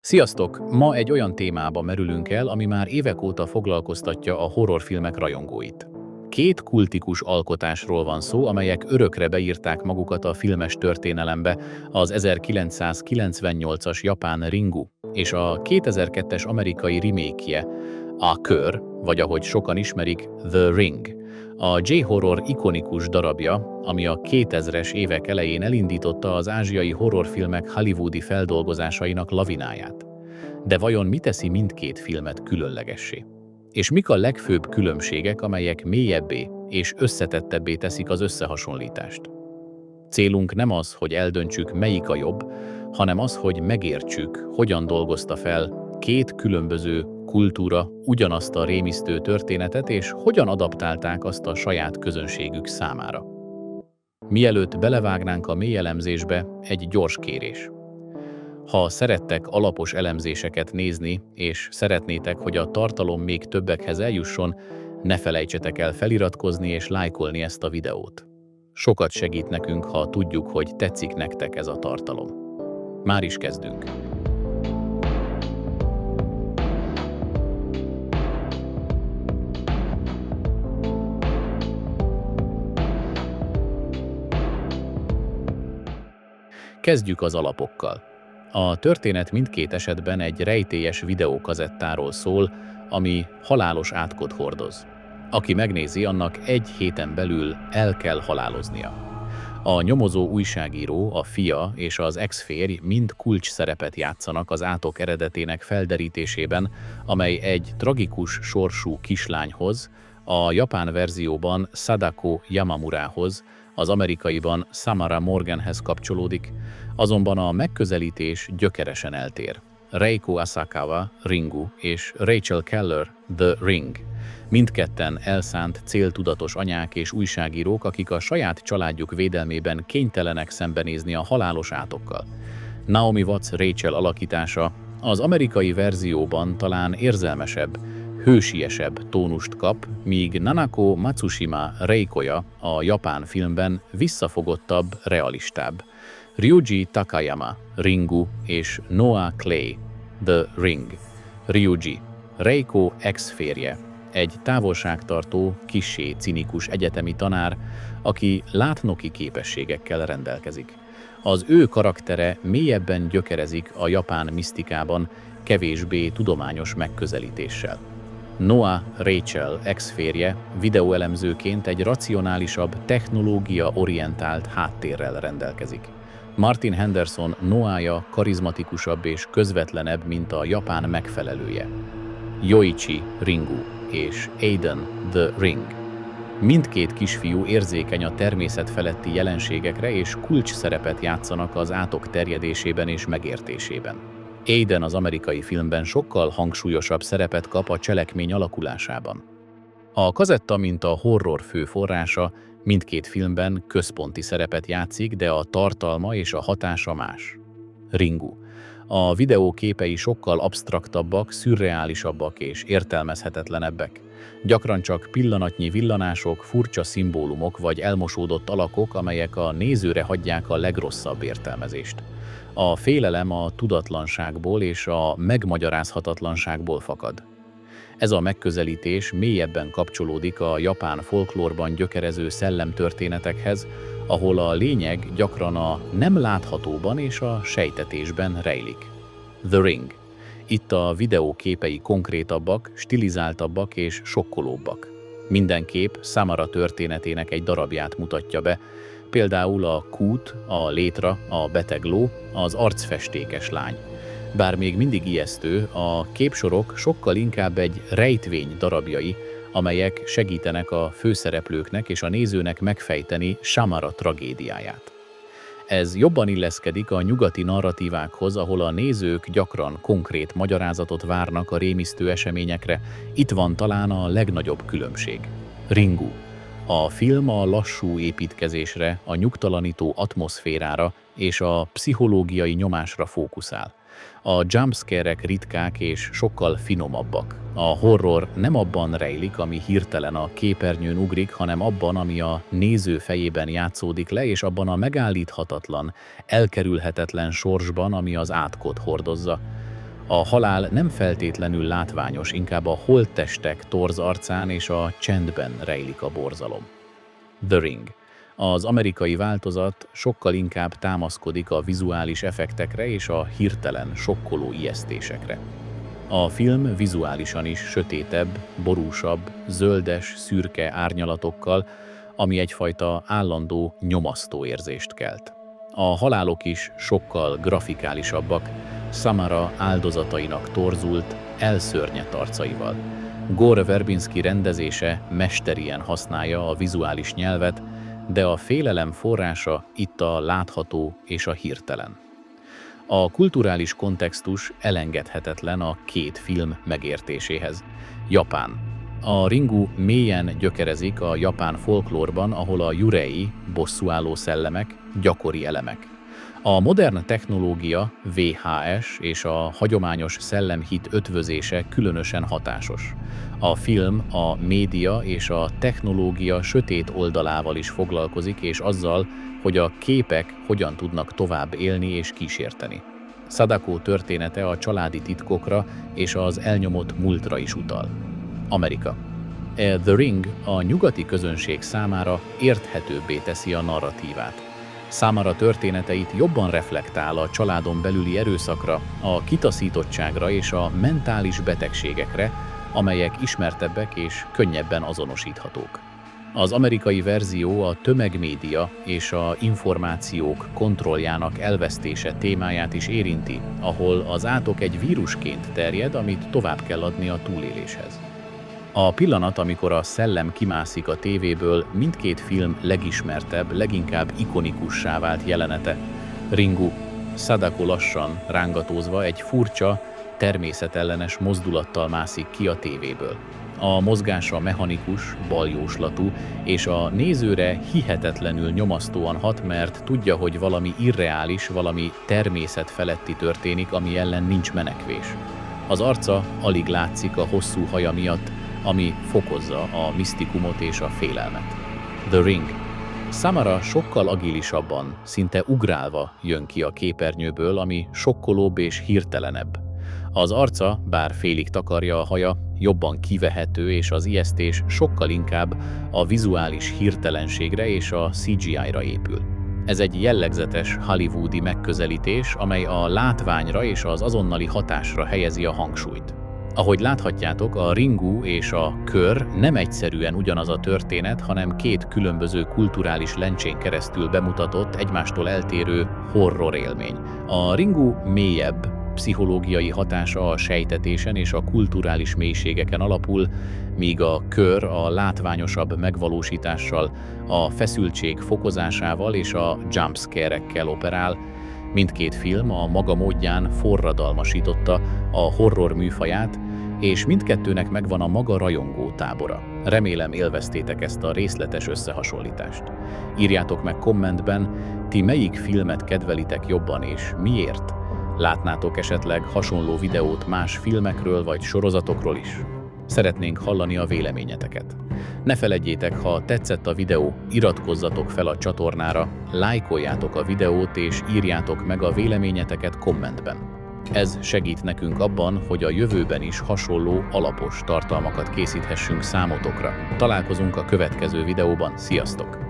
Sziasztok! Ma egy olyan témába merülünk el, ami már évek óta foglalkoztatja a horrorfilmek rajongóit. Két kultikus alkotásról van szó, amelyek örökre beírták magukat a filmes történelembe, az 1998-as japán Ringu és a 2002-es amerikai remake-je, a Kör, vagy ahogy sokan ismerik, The Ring. A J-horror ikonikus darabja, ami a 2000-es évek elején elindította az ázsiai horrorfilmek hollywoodi feldolgozásainak lavináját. De vajon mi teszi mindkét filmet különlegessé? És mik a legfőbb különbségek, amelyek mélyebbé és összetettebbé teszik az összehasonlítást? Célunk nem az, hogy eldöntsük, melyik a jobb, hanem az, hogy megértsük, hogyan dolgozta fel két különböző kultúra ugyanazt a rémisztő történetet, és hogyan adaptálták azt a saját közönségük számára. Mielőtt belevágnánk a mély elemzésbe, egy gyors kérés. Ha szerettek alapos elemzéseket nézni, és szeretnétek, hogy a tartalom még többekhez eljusson, ne felejtsetek el feliratkozni és lájkolni ezt a videót. Sokat segít nekünk, ha tudjuk, hogy tetszik nektek ez a tartalom. Már is kezdünk. Kezdjük az alapokkal. A történet mindkét esetben egy rejtélyes videókazettáról szól, ami halálos átkot hordoz. Aki megnézi, annak egy héten belül el kell haláloznia. A nyomozó újságíró, a fia és az ex-férj mind kulcs szerepet játszanak az átok eredetének felderítésében, amely egy tragikus sorsú kislányhoz, a japán verzióban Sadako Yamamurához, az amerikaiban Samara Morganhez kapcsolódik, azonban a megközelítés gyökeresen eltér. Reiko Asakawa, Ringu és Rachel Keller, The Ring. Mindketten elszánt, céltudatos anyák és újságírók, akik a saját családjuk védelmében kénytelenek szembenézni a halálos átokkal. Naomi Watts Rachel alakítása az amerikai verzióban talán érzelmesebb, hősiesebb tónust kap, míg Nanako Matsushima Reikoja a japán filmben visszafogottabb, realistább. Ryuji Takayama, Ringu és Noah Clay, The Ring. Ryuji, Reiko ex-férje, egy távolságtartó, kissé cinikus egyetemi tanár, aki látnoki képességekkel rendelkezik. Az ő karaktere mélyebben gyökerezik a japán misztikában, kevésbé tudományos megközelítéssel. Noah Rachel ex-férje videóelemzőként egy racionálisabb, technológia-orientált háttérrel rendelkezik. Martin Henderson Noah-ja karizmatikusabb és közvetlenebb, mint a japán megfelelője. Yoichi Ringu és Aiden The Ring. Mindkét kisfiú érzékeny a természet feletti jelenségekre és kulcs szerepet játszanak az átok terjedésében és megértésében. Aiden az amerikai filmben sokkal hangsúlyosabb szerepet kap a cselekmény alakulásában. A kazetta, mint a horror fő forrása, mindkét filmben központi szerepet játszik, de a tartalma és a hatása más. Ringu. A videó képei sokkal absztraktabbak, szürreálisabbak és értelmezhetetlenebbek. Gyakran csak pillanatnyi villanások, furcsa szimbólumok vagy elmosódott alakok, amelyek a nézőre hagyják a legrosszabb értelmezést. A félelem a tudatlanságból és a megmagyarázhatatlanságból fakad. Ez a megközelítés mélyebben kapcsolódik a japán folklórban gyökerező szellemtörténetekhez, ahol a lényeg gyakran a nem láthatóban és a sejtetésben rejlik. The Ring. Itt a videó képei konkrétabbak, stilizáltabbak és sokkolóbbak. Minden kép Samara történetének egy darabját mutatja be, például a kút, a létra, a beteg ló, az arcfestékes lány. Bár még mindig ijesztő, a képsorok sokkal inkább egy rejtvény darabjai, amelyek segítenek a főszereplőknek és a nézőnek megfejteni Samara tragédiáját. Ez jobban illeszkedik a nyugati narratívákhoz, ahol a nézők gyakran konkrét magyarázatot várnak a rémisztő eseményekre. Itt van talán a legnagyobb különbség. Ringu. A film a lassú építkezésre, a nyugtalanító atmoszférára és a pszichológiai nyomásra fókuszál. A jumpscare-ek ritkák és sokkal finomabbak. A horror nem abban rejlik, ami hirtelen a képernyőn ugrik, hanem abban, ami a néző fejében játszódik le, és abban a megállíthatatlan, elkerülhetetlen sorsban, ami az átkot hordozza. A halál nem feltétlenül látványos, inkább a holttestek torz arcán és a csendben rejlik a borzalom. The Ring. Az amerikai változat sokkal inkább támaszkodik a vizuális effektekre és a hirtelen, sokkoló ijesztésekre. A film vizuálisan is sötétebb, borúsabb, zöldes, szürke árnyalatokkal, ami egyfajta állandó, nyomasztó érzést kelt. A halálok is sokkal grafikálisabbak, Samara áldozatainak torzult, elszörnyedt arcaival. Gore Verbinski rendezése mesterien használja a vizuális nyelvet, de a félelem forrása itt a látható és a hirtelen. A kulturális kontextus elengedhetetlen a két film megértéséhez. Japán. A Ringu mélyen gyökerezik a japán folklórban, ahol a jurei, bosszúálló szellemek, gyakori elemek. A modern technológia, VHS és a hagyományos szellemhit ötvözése különösen hatásos. A film a média és a technológia sötét oldalával is foglalkozik, és azzal, hogy a képek hogyan tudnak tovább élni és kísérteni. Sadako története a családi titkokra és az elnyomott múltra is utal. Amerika. The Ring a nyugati közönség számára érthetőbbé teszi a narratívát. Samara történeteit jobban reflektál a családon belüli erőszakra, a kitaszítottságra és a mentális betegségekre, amelyek ismertebbek és könnyebben azonosíthatók. Az amerikai verzió a tömegmédia és a információk kontrolljának elvesztése témáját is érinti, ahol az átok egy vírusként terjed, amit tovább kell adni a túléléshez. A pillanat, amikor a szellem kimászik a tévéből, mindkét film legismertebb, leginkább ikonikussá vált jelenete. Ringu, Sadako lassan, rángatózva egy furcsa, természetellenes mozdulattal mászik ki a tévéből. A mozgása mechanikus, baljóslatú, és a nézőre hihetetlenül nyomasztóan hat, mert tudja, hogy valami irreális, valami természet feletti történik, ami ellen nincs menekvés. Az arca alig látszik a hosszú haja miatt, ami fokozza a misztikumot és a félelmet. The Ring. Samara sokkal agilisabban, szinte ugrálva jön ki a képernyőből, ami sokkolóbb és hirtelenebb. Az arca, bár félig takarja a haja, jobban kivehető, és az ijesztés sokkal inkább a vizuális hirtelenségre és a CGI-ra épül. Ez egy jellegzetes hollywoodi megközelítés, amely a látványra és az azonnali hatásra helyezi a hangsúlyt. Ahogy láthatjátok, a Ringu és a Kör nem egyszerűen ugyanaz a történet, hanem két különböző kulturális lencsén keresztül bemutatott, egymástól eltérő horror élmény. A Ringu mélyebb, pszichológiai hatása a sejtetésen és a kulturális mélységeken alapul, míg a Kör a látványosabb megvalósítással, a feszültség fokozásával és a jumpscare-ekkel operál. Mindkét film a maga módján forradalmasította a horror műfaját, és mindkettőnek megvan a maga rajongó tábora. Remélem élveztétek ezt a részletes összehasonlítást. Írjátok meg kommentben, ti melyik filmet kedvelitek jobban és miért? Látnátok esetleg hasonló videót más filmekről vagy sorozatokról is? Szeretnénk hallani a véleményeteket. Ne feledjétek, ha tetszett a videó, iratkozzatok fel a csatornára, lájkoljátok a videót és írjátok meg a véleményeteket kommentben. Ez segít nekünk abban, hogy a jövőben is hasonló, alapos tartalmakat készíthessünk számotokra. Találkozunk a következő videóban, sziasztok!